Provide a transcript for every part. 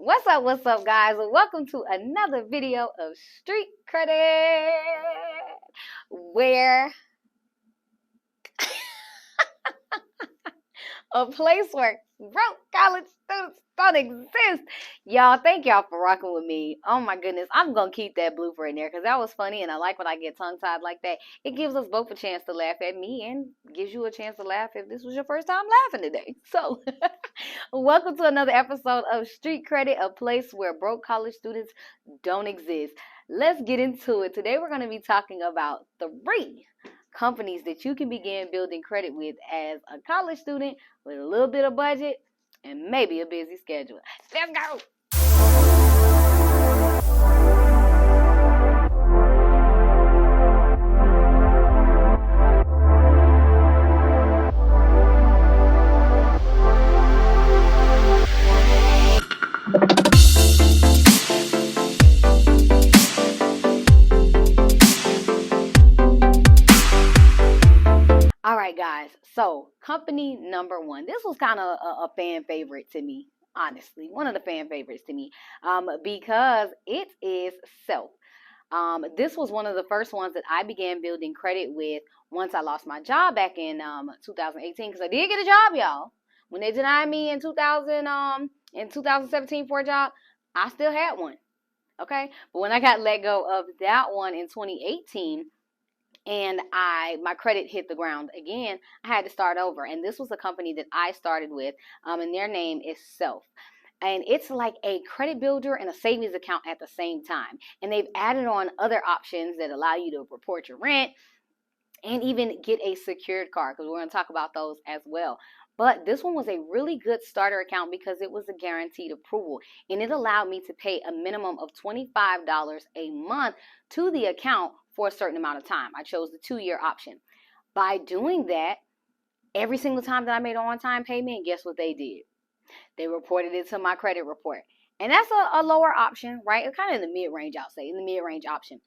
What's up, guys? Welcome to another video of Street Credit, where a place where broke college students don't exist. Y'all, thank y'all for rocking with me. Oh my goodness, I'm gonna keep that blooper in there because that was funny, and I like when I get tongue tied like that. It gives us both a chance to laugh at me and gives you a chance to laugh if this was your first time laughing today. So, welcome to another episode of Street Credit, a place where broke college students don't exist. Let's get into it. Today, we're going to be talking about three companies that you can begin building credit with as a college student with a little bit of budget and maybe a busy schedule. Let's go. All right, guys. So, company number one. This was kind of a fan favorite to me, honestly. One of the fan favorites to me, because it is Self. This was one of the first ones that I began building credit with once I lost my job back in 2018. Because I did get a job, y'all. When they denied me in 2017 for a job, I still had one. Okay, but when I got let go of that one in 2018 and my credit hit the ground again, I had to start over. And this was a company that I started with, and their name is Self. And it's like a credit builder and a savings account at the same time. And they've added on other options that allow you to report your rent and even get a secured card, because we're going to talk about those as well. But this one was a really good starter account because it was a guaranteed approval, and it allowed me to pay a minimum of $25 a month to the account for a certain amount of time. I chose the 2-year option. By doing that, every single time that I made an on-time payment, guess what they did? They reported it to my credit report. And that's a lower option, right? It's kind of in the mid-range, I'll say, in the mid-range option.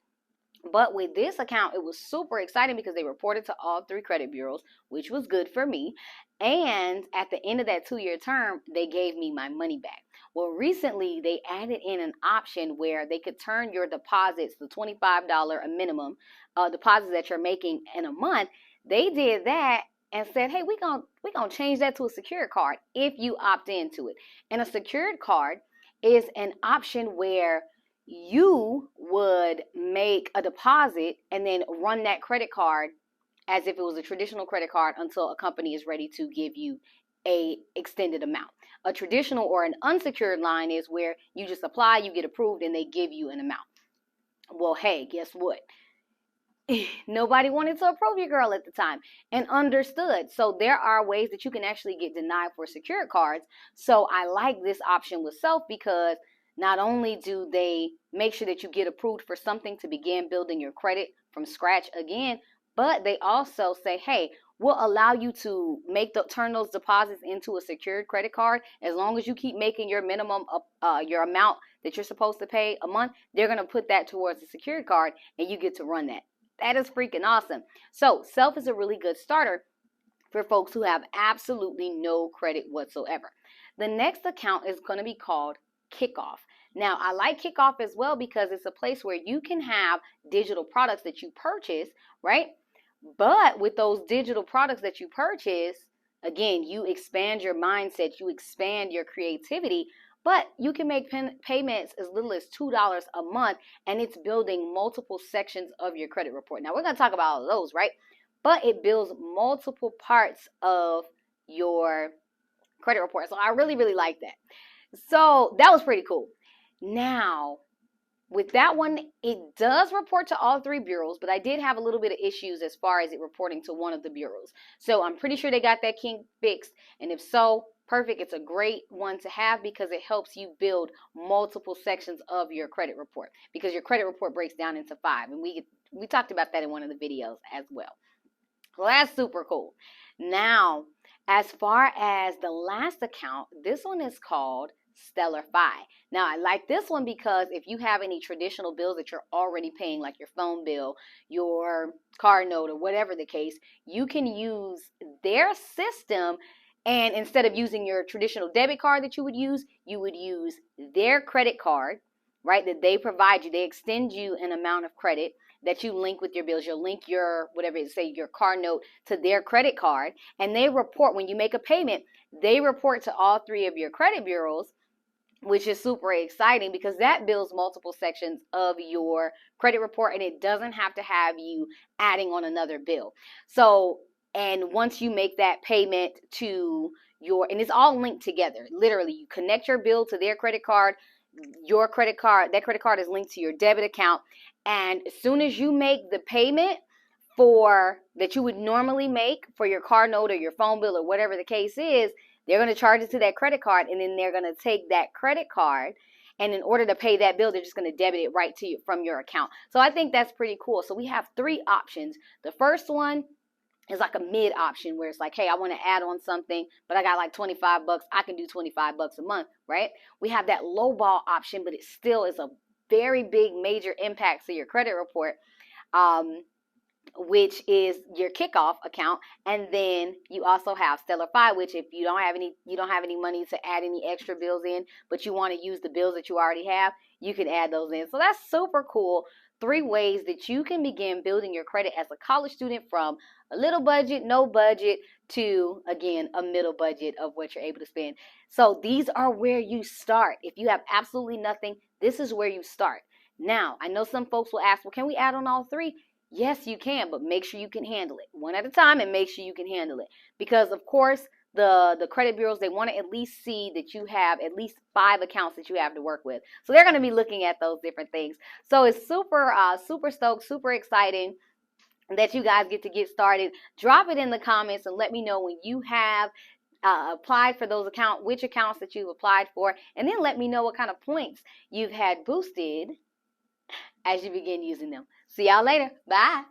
But with this account, it was super exciting because they reported to all 3 credit bureaus, which was good for me. And at the end of that 2-year term, they gave me my money back. Well, recently, they added in an option where they could turn your deposits, the $25 a minimum deposits that you're making in a month. They did that and said, hey, we're gonna change that to a secured card if you opt into it. And a secured card is an option where you would make a deposit and then run that credit card as if it was a traditional credit card until a company is ready to give you a extended amount. A traditional or an unsecured line is where you just apply, you get approved, and they give you an amount. Well, hey, guess what? Nobody wanted to approve your girl at the time and understood. So there are ways that you can actually get denied for secured cards. So I like this option with Self because not only do they make sure that you get approved for something to begin building your credit from scratch again, but they also say, hey, we'll allow you to turn those deposits into a secured credit card as long as you keep making your minimum your amount that you're supposed to pay a month. They're going to put that towards the secured card and you get to run that. That is freaking awesome. So Self is a really good starter for folks who have absolutely no credit whatsoever. The next account is going to be called Kickoff. Now, I like Kickoff as well because it's a place where you can have digital products that you purchase, right? But with those digital products that you purchase, again, you expand your mindset, you expand your creativity, but you can make payments as little as $2 a month, and it's building multiple sections of your credit report. Now, we're going to talk about all of those, right? But it builds multiple parts of your credit report. So I really, really like that. So that was pretty cool. Now, with that one, it does report to all 3 bureaus, but I did have a little bit of issues as far as it reporting to one of the bureaus. So I'm pretty sure they got that kink fixed. And if so, perfect. It's a great one to have because it helps you build multiple sections of your credit report because your credit report breaks down into 5. And we talked about that in one of the videos as well. Well, that's super cool. Now, as far as the last account, this one is called Stellar-Fi. Now, I like this one because if you have any traditional bills that you're already paying, like your phone bill, your car note, or whatever the case, you can use their system And instead of using your traditional debit card that you would use their credit card, right? That they provide you. They extend you an amount of credit that you link with your bills. You'll link your, whatever it say, your car note to their credit card. And they report, when you make a payment, they report to all three of your credit bureaus, which is super exciting because that builds multiple sections of your credit report, and it doesn't have to have you adding on another bill. So, and once you make that payment to your, and it's all linked together, literally, you connect your bill to their credit card, your credit card, that credit card is linked to your debit account. And as soon as you make the payment for that you would normally make for your car note or your phone bill or whatever the case is, they're going to charge it to that credit card, and then they're going to take that credit card, and in order to pay that bill, they're just going to debit it right to you from your account. So I think that's pretty cool. So we have three options. The first one is like a mid option where it's like, hey, I want to add on something, but I got like 25 bucks. I can do 25 bucks a month, right? We have that low ball option, but it still is a very big major impact to your credit report. Which is your kickoff account. And then you also have Stellar 5, which if you don't have any money to add any extra bills in, but you want to use the bills that you already have, you can add those in. So that's super cool. 3 ways that you can begin building your credit as a college student, from a little budget, no budget, to, again, a middle budget of what you're able to spend. So these are where you start. If you have absolutely nothing, this is where you start. Now, I know some folks will ask, well, can we add on all 3? Yes, you can, but make sure you can handle it one at a time, and make sure you can handle it. Because, of course, the credit bureaus, they want to at least see that you have at least 5 accounts that you have to work with. So they're going to be looking at those different things. So it's super stoked, super exciting that you guys get started. Drop it in the comments and let me know when you have applied for those accounts, which accounts that you've applied for, and then let me know what kind of points you've had boosted as you begin using them. See y'all later. Bye.